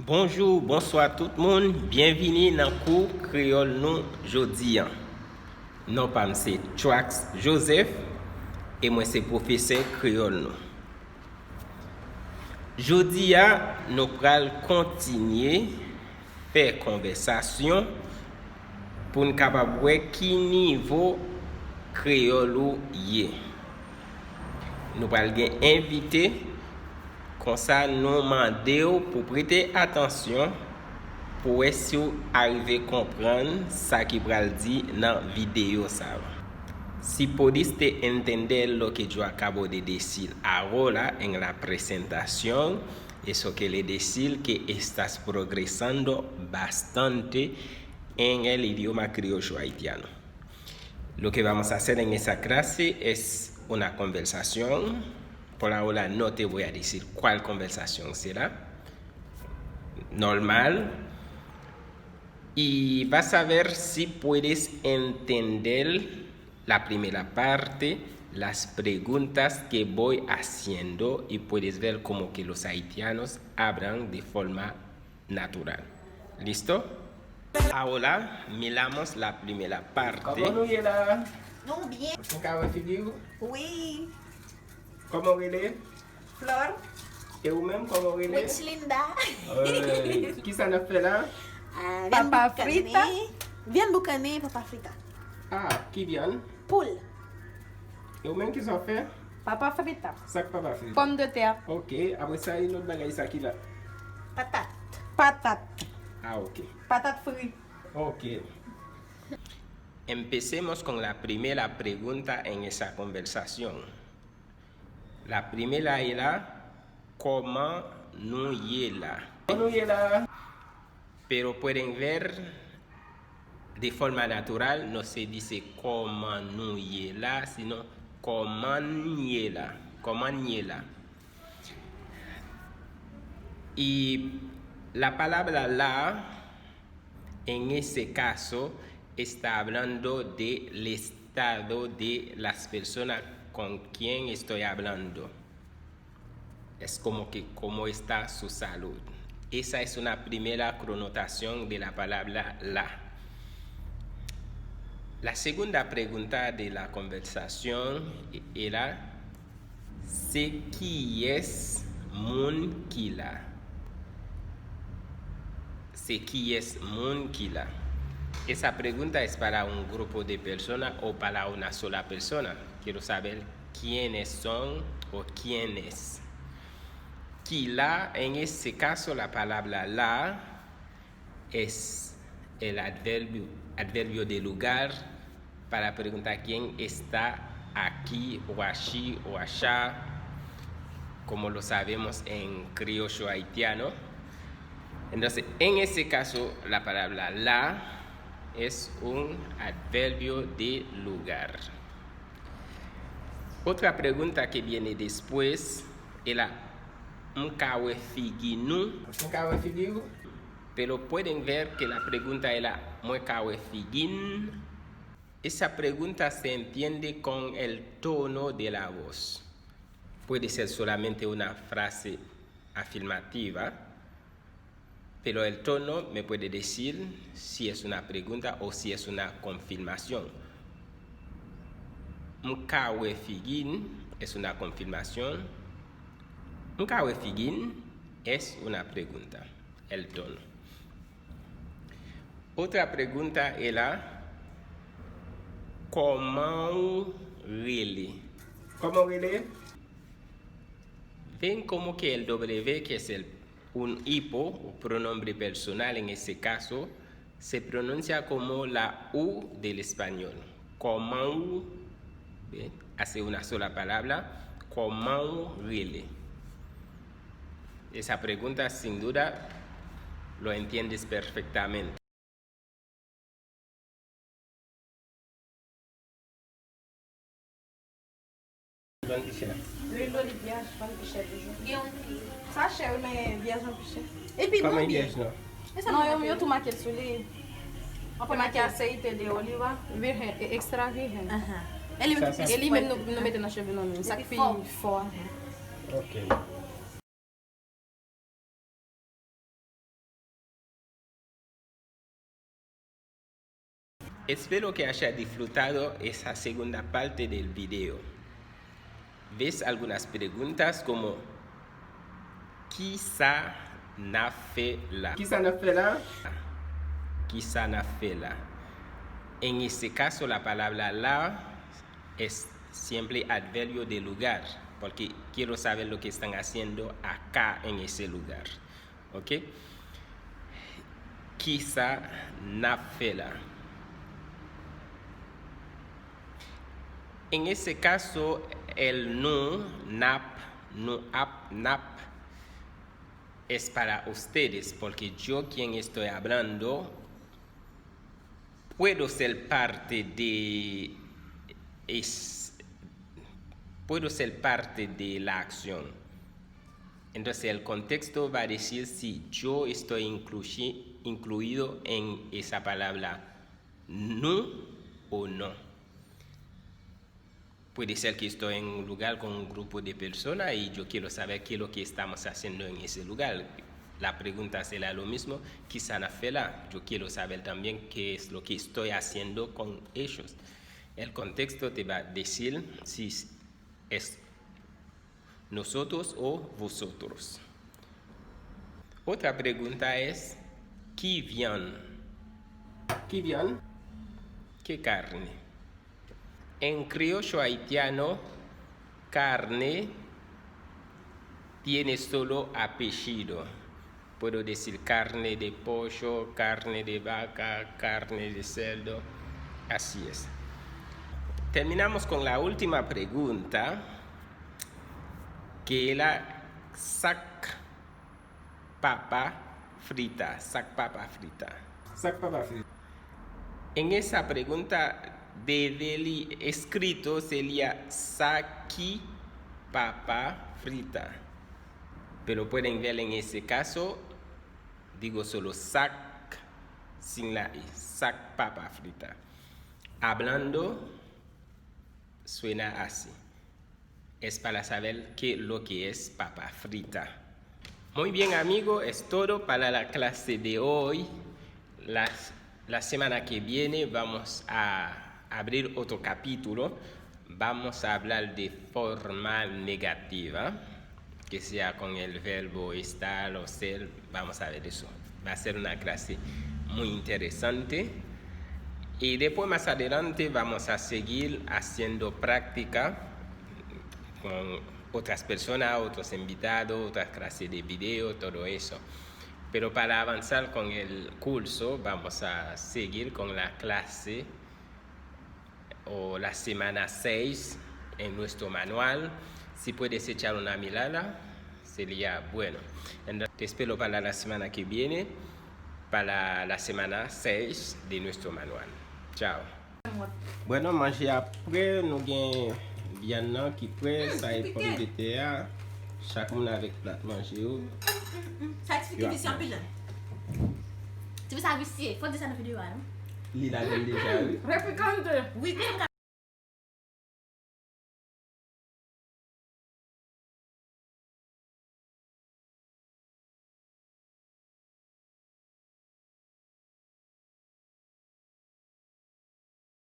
Bonjour, bonsoir tout le monde. Bienvenue dans le cours créole nous aujourd'hui. Non pas c'est Trax Joseph et moi c'est professeur créole nous. Aujourd'hui, nous allons continuer faire conversation pour nous capable voir qui niveau créole y est. Nous allons inviter comme ça nous demander pour prêter attention pour essayer d'arriver à comprendre ce qui va dire dans la vidéo. Si pudiste entender lo que yo acabo de decir ahora en la presentación, eso quiere decir que estás progresando bastante en el idioma criollo haitiano. Lo que vamos a hacer en esa clase es una conversación. Por ahora no te voy a decir cuál conversación será. Normal. Y vas a ver si puedes entender la primera parte, las preguntas que voy haciendo y puedes ver como que los haitianos hablan de forma natural. ¿Listo? Ahora miramos la primera parte. ¿Cómo no llega? No, bien. ¿Un cabo figure? Oui. ¿Cómo viene? Flor. ¿Y vous même cómo viene? Witch Linda. Qui ça nous fait là? Papa frita. Viande boucanée, papa frita. Ah, qui vient? Poule. Et vous même qui sont fait? Papa frita. Sac papa frite. Pomme de terre. Ok, après ça, il y a une autre bagaille ça qui là. Patate. Patate. Ah, ok. Patate frite. Ok. Empecemos con la primera pregunta en esa conversación. La primera era, ¿cómo no llega? ¿Cómo llega? Pero pueden ver de forma natural, no se dice cómo no llega, sino cómo llega. Cómo llega. Y la palabra la, en ese caso, está hablando del estado de las personas con quien estoy hablando. Es como que cómo está su salud. Esa es una primera connotación de la palabra la. La segunda pregunta de la conversación era ¿sé quién es mon kila? ¿Sé quién es mon kila? Esa pregunta es para un grupo de personas o para una sola persona. Quiero saber quiénes son o quiénes. Kila, en ese caso, la palabra la es el adverbio de lugar para preguntar quién está aquí o allí o allá, como lo sabemos en criollo haitiano. Entonces, en ese caso, la palabra la es un adverbio de lugar. Otra pregunta que viene después es la mkawe figinu. ¿Un cabo figure? Pero pueden ver que la pregunta es la mkawe figin. Esa pregunta se entiende con el tono de la voz. Puede ser solamente una frase afirmativa, pero el tono me puede decir si es una pregunta o si es una confirmación. Mkawe figin es una confirmación. Mkawe figin es una pregunta, el tono. Otra pregunta es la ¿cómo really? ¿Cómo viene? Ven como que el W, que es un hipo o pronombre personal en ese caso, se pronuncia como la U del español. ¿Cómo? ¿Ven? Hace una sola palabra. ¿Cómo really? Esa pregunta sin duda lo entiendes perfectamente. L'huile d'olivier, je prends le pichet toujours. Ça cher, mais vierge en pichet. Et puis, Comment non, il bien. est, non? Não, eu tomo aquele suli. Eu ponho aqui aceite de oliva, virgem, extra virgem. Ele Ça, ça. Ele mesmo não mete na chave não, ça que fort. fort. Ok. Espero que haya disfrutado esa segunda parte del video. ¿Ves algunas preguntas como quizá na fe la? Qui ça n'a fait là? Quizá na fe la. En este caso la palabra la es siempre adverbio de lugar, porque quiero saber lo que están haciendo acá en ese lugar. ¿Ok? Quizá na fe la. En ese caso, el no, nap, no, ap, nap, es para ustedes, porque yo quien estoy hablando, puedo ser parte de la acción. Entonces el contexto va a decir si yo estoy incluido en esa palabra no o no. Puede ser que estoy en un lugar con un grupo de personas y yo quiero saber qué es lo que estamos haciendo en ese lugar. La pregunta será lo mismo, quizá na fela. Yo quiero saber también qué es lo que estoy haciendo con ellos. El contexto te va a decir si es nosotros o vosotros. Otra pregunta es, ¿qui vient? Qui vient? ¿Qué carne? En criollo haitiano, carne tiene solo apellido. Puedo decir carne de pollo, carne de vaca, carne de cerdo. Así es. Terminamos con la última pregunta, que es la sac papa frita. Sac papa frita. Sac papa frita. En esa pregunta debe escrito sería saki papa frita, pero pueden ver en ese caso digo solo sac sin la i, sac papa frita. Hablando suena así. Es para saber qué lo que es papa frita. Muy bien, amigos, es todo para la clase de hoy. La semana que viene vamos a abrir otro capítulo. Vamos a hablar de forma negativa, que sea con el verbo estar o ser. Vamos a ver eso. Va a ser una clase muy interesante. Y después, más adelante, vamos a seguir haciendo práctica con otras personas, otros invitados, otras clases de video, todo eso. Pero para avanzar con el curso, vamos a seguir con la clase o la semana 6 en nuestro manual. Si puedes echar una mirada, sería bueno. Entonces, te espero para la semana que viene, para la semana 6 de nuestro manual. Chao. Bueno, manger après, nous avons viande qui prêt, ça est pomme de terre, chaque monde avec plat manger. Satisfaction en pile. Tu veux savoir si faut descendre la vidéo, non? Il a déjà eu. Replicante. Oui,